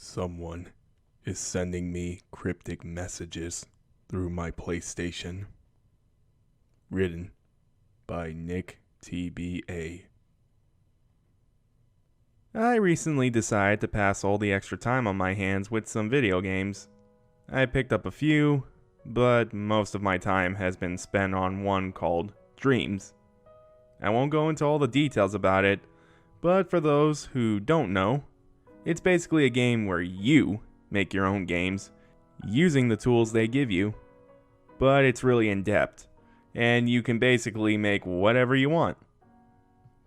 Someone is sending me cryptic messages through my PlayStation. Written by NickTBA. I recently decided to pass all the extra time on my hands with some video games. I picked up a few, but most of my time has been spent on one called Dreams. I won't go into all the details about it, but for those who don't know, it's basically a game where you make your own games using the tools they give you, but it's really in-depth, and you can basically make whatever you want.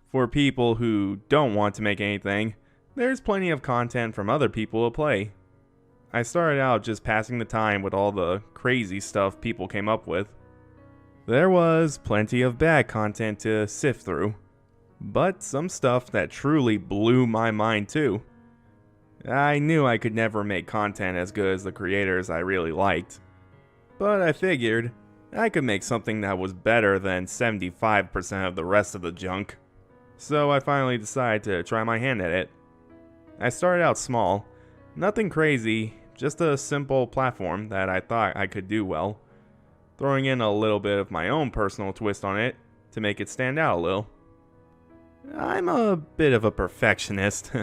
For people who don't want to make anything, there's plenty of content from other people to play. I started out just passing the time with all the crazy stuff people came up with. There was plenty of bad content to sift through, but some stuff that truly blew my mind too. I knew I could never make content as good as the creators I really liked, but I figured I could make something that was better than 75% of the rest of the junk. So I finally decided to try my hand at it. I started out small, nothing crazy, just a simple platform that I thought I could do well, throwing in a little bit of my own personal twist on it to make it stand out a little. I'm a bit of a perfectionist,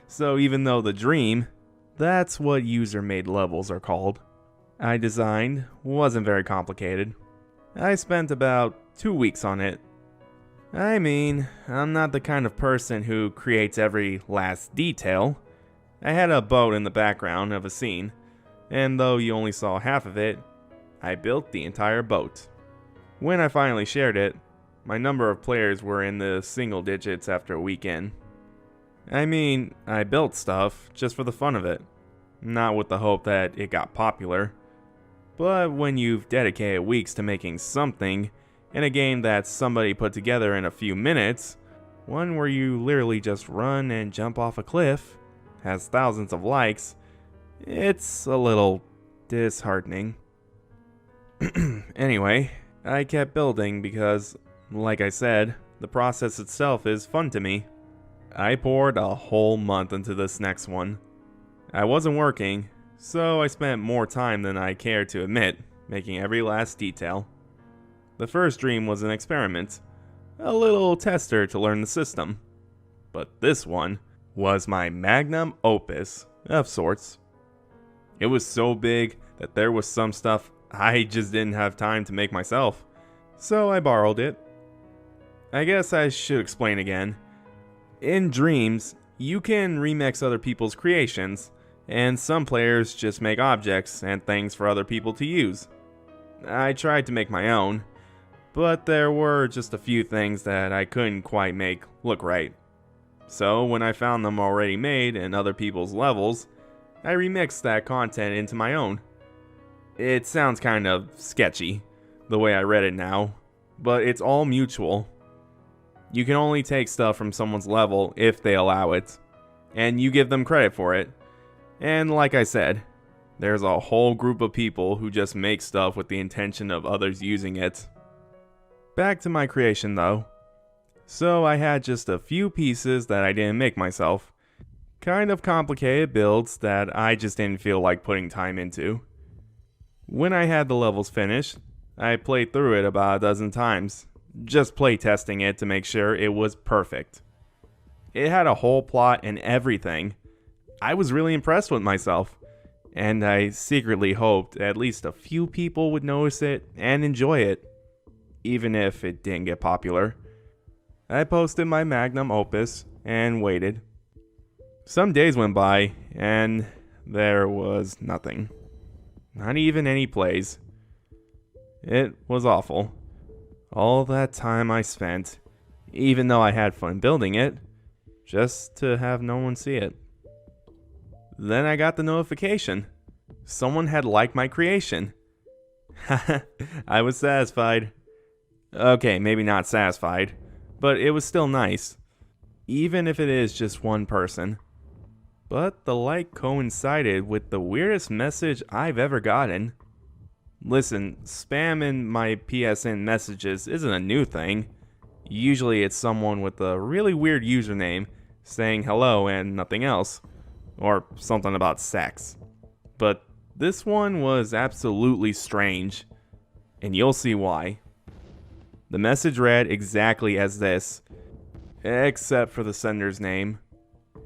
so even though the dream, that's what user-made levels are called, I designed wasn't very complicated. I spent about 2 weeks on it. I mean, I'm not the kind of person who creates every last detail. I had a boat in the background of a scene, and though you only saw half of it, I built the entire boat. When I finally shared it, my number of players were in the single digits after a week in. I mean, I built stuff just for the fun of it, not with the hope that it got popular. But when you've dedicated weeks to making something in a game that somebody put together in a few minutes, one where you literally just run and jump off a cliff, has thousands of likes, it's a little disheartening. Anyway, I kept building because, like I said, the process itself is fun to me. I poured a whole month into this next one. I wasn't working, so I spent more time than I cared to admit, making every last detail. The first dream was an experiment, a little tester to learn the system. But this one was my magnum opus of sorts. It was so big that there was some stuff I just didn't have time to make myself, so I borrowed it. I guess I should explain again. In Dreams, you can remix other people's creations, and some players just make objects and things for other people to use. I tried to make my own, but there were just a few things that I couldn't quite make look right. So when I found them already made in other people's levels, I remixed that content into my own. It sounds kind of sketchy, the way I read it now, but it's all mutual. You can only take stuff from someone's level if they allow it, and you give them credit for it. And like I said, there's a whole group of people who just make stuff with the intention of others using it. Back to my creation though. So I had just a few pieces that I didn't make myself. Kind of complicated builds that I just didn't feel like putting time into. When I had the levels finished, I played through it about a dozen times, just play testing it to make sure it was perfect. It had a whole plot and everything. I was really impressed with myself, and I secretly hoped at least a few people would notice it and enjoy it, even if it didn't get popular. I posted my magnum opus and waited. Some days went by, and there was nothing. Not even any plays. It was awful. All that time I spent, even though I had fun building it, just to have no one see it. Then I got the notification. Someone had liked my creation. I was satisfied. Okay, maybe not satisfied, but it was still nice, even if it is just one person. But the like coincided with the weirdest message I've ever gotten. Listen, spam in my PSN messages isn't a new thing. Usually it's someone with a really weird username saying hello and nothing else. or something about sex. But this one was absolutely strange, and you'll see why. The message read exactly as this, except for the sender's name,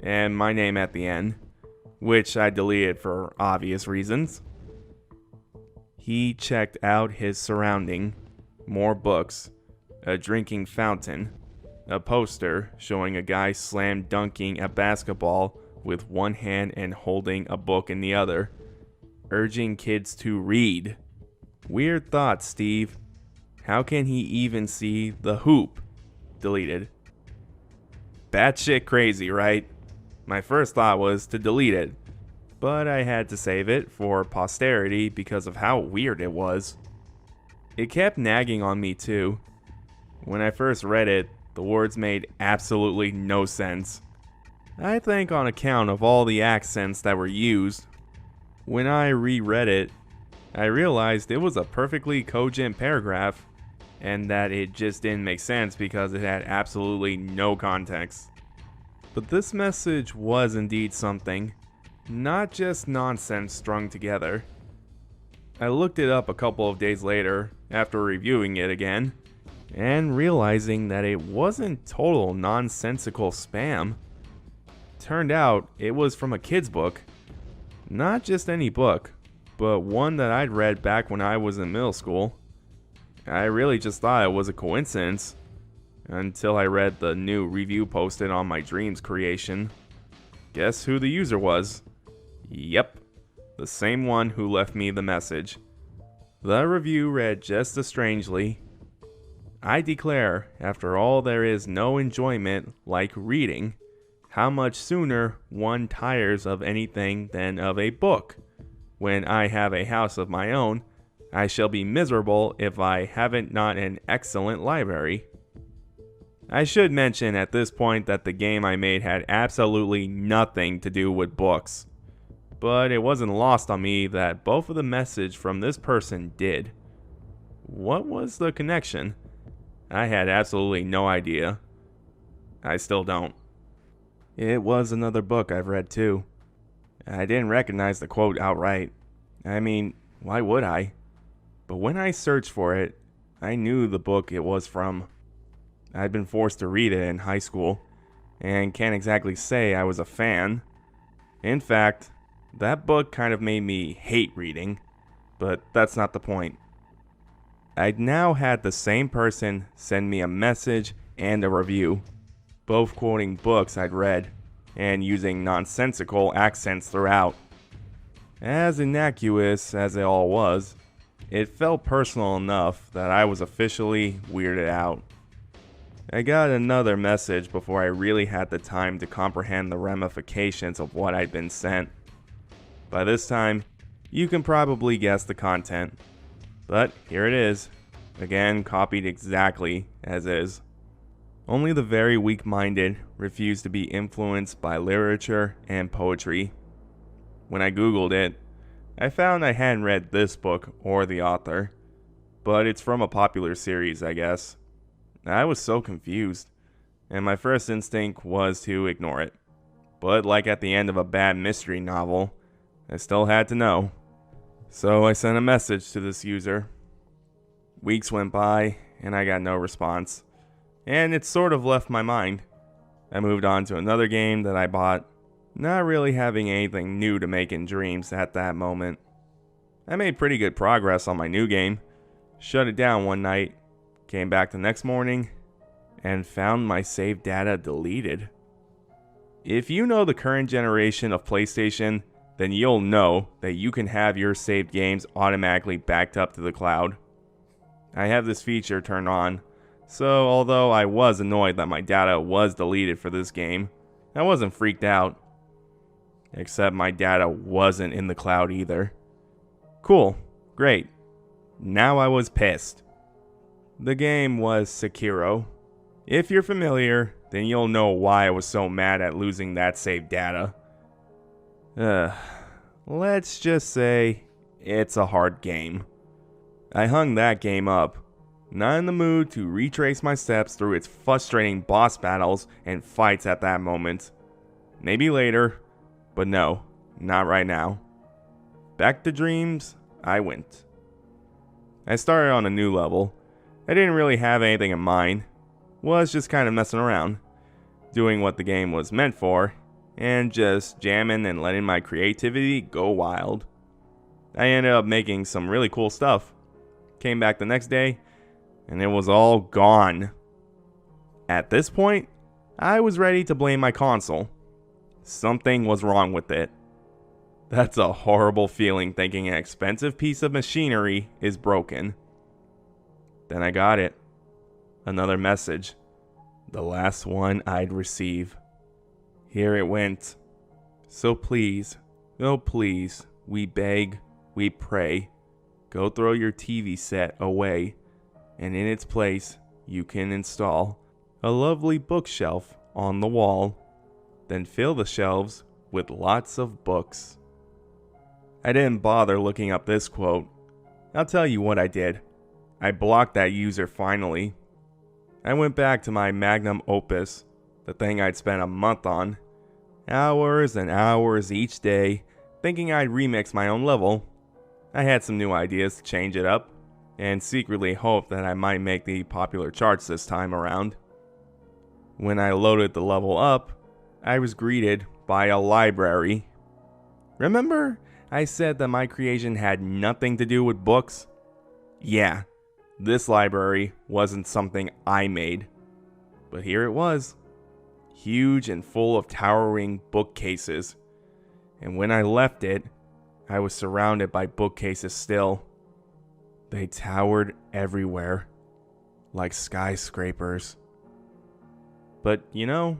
and my name at the end, which I deleted for obvious reasons. He checked out his surrounding, more books, a drinking fountain, a poster showing a guy slam dunking a basketball with one hand and holding a book in the other, urging kids to read. Weird thoughts, Steve. How can he even see the hoop? Deleted. Batshit crazy, right? My first thought was to delete it, but I had to save it for posterity because of how weird it was. It kept nagging on me too. When I first read it, the words made absolutely no sense. I think on account of all the accents that were used. When I reread it, I realized it was a perfectly cogent paragraph, and that it just didn't make sense because it had absolutely no context. But this message was indeed something. Not just nonsense strung together. I looked it up a couple of days later after reviewing it again and realizing that it wasn't total nonsensical spam. Turned out it was from a kid's book. Not just any book, but one that I'd read back when I was in middle school. I really just thought it was a coincidence until I read the new review posted on my Dreams creation. Guess who the user was? Yep, the same one who left me the message. The review read just as strangely. I declare, after all, there is no enjoyment like reading. How much sooner one tires of anything than of a book. When I have a house of my own, I shall be miserable if I haven't not an excellent library. I should mention at this point that the game I made had absolutely nothing to do with books. But it wasn't lost on me that both of the message from this person did. What was the connection? I had absolutely no idea. I still don't. It was another book I've read too. I didn't recognize the quote outright. I mean, why would I? But when I searched for it, I knew the book it was from. I'd been forced to read it in high school, and can't exactly say I was a fan. In fact, that book kind of made me hate reading, but that's not the point. I'd now had the same person send me a message and a review, both quoting books I'd read, and using nonsensical accents throughout. As innocuous as it all was, it felt personal enough that I was officially weirded out. I got another message before I really had the time to comprehend the ramifications of what I'd been sent. By this time, you can probably guess the content. But here it is, again copied exactly as is. Only the very weak-minded refuse to be influenced by literature and poetry. When I googled it, I found I hadn't read this book or the author, but it's from a popular series, I guess. I was so confused, and my first instinct was to ignore it. But like at the end of a bad mystery novel, I still had to know. So I sent a message to this user. Weeks went by, and I got no response, and it sort of left my mind. I moved on to another game that I bought, not really having anything new to make in Dreams at that moment. I made pretty good progress on my new game, shut it down one night, came back the next morning, and found my save data deleted. If you know the current generation of PlayStation, then you'll know that you can have your saved games automatically backed up to the cloud. I have this feature turned on, so although I was annoyed that my data was deleted for this game, I wasn't freaked out. Except my data wasn't in the cloud either. Cool, great. Now I was pissed. The game was Sekiro. If you're familiar, then you'll know why I was so mad at losing that saved data. Let's just say it's a hard game. I hung that game up, not in the mood to retrace my steps through its frustrating boss battles and fights at that moment. Maybe later, But no, not right now. Back to dreams, I went. I started on a new level. I didn't really have anything in mind. Was just kind of messing around, doing what the game was meant for, and just jamming and letting my creativity go wild. I ended up making some really cool stuff. Came back the next day, and it was all gone. At this point, I was ready to blame my console. Something was wrong with it. That's a horrible feeling, thinking an expensive piece of machinery is broken. Then I got it. Another message. The last one I'd receive. Here it went. So please, oh please, we beg, we pray. Go throw your TV set away, and in its place, you can install a lovely bookshelf on the wall. Then fill the shelves with lots of books. I didn't bother looking up this quote. I'll tell you what I did. I blocked that user finally. I went back to my magnum opus, the thing I'd spent a month on. Hours and hours each day, thinking I'd remix my own level. I had some new ideas to change it up, and secretly hoped that I might make the popular charts this time around. When I loaded the level up, I was greeted by a library. Remember, I said that my creation had nothing to do with books? Yeah, this library wasn't something I made. But here it was. Huge and full of towering bookcases. And when I left it, I was surrounded by bookcases still. They towered everywhere, like skyscrapers. But you know,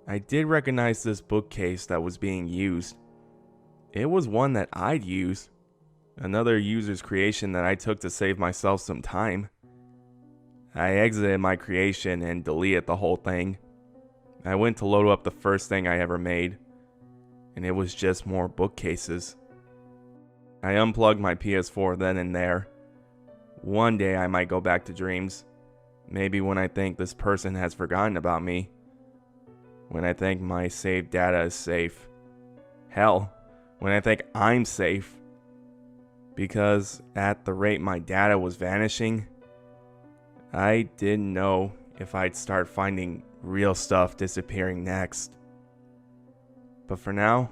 I did recognize this bookcase that was being used. It was one that I'd use. Another user's creation that I took to save myself some time. I exited my creation and deleted the whole thing. I went to load up the first thing I ever made, and it was just more bookcases. I unplugged my PS4 then and there. One day I might go back to dreams. Maybe when I think this person has forgotten about me. When I think my saved data is safe. Hell, when I think I'm safe. Because at the rate my data was vanishing, I didn't know if I'd start finding real stuff disappearing next. But for now,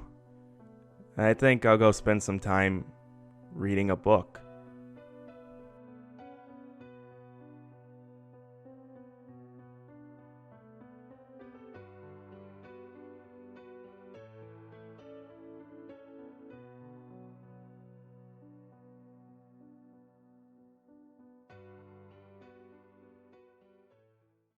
I think I'll go spend some time reading a book.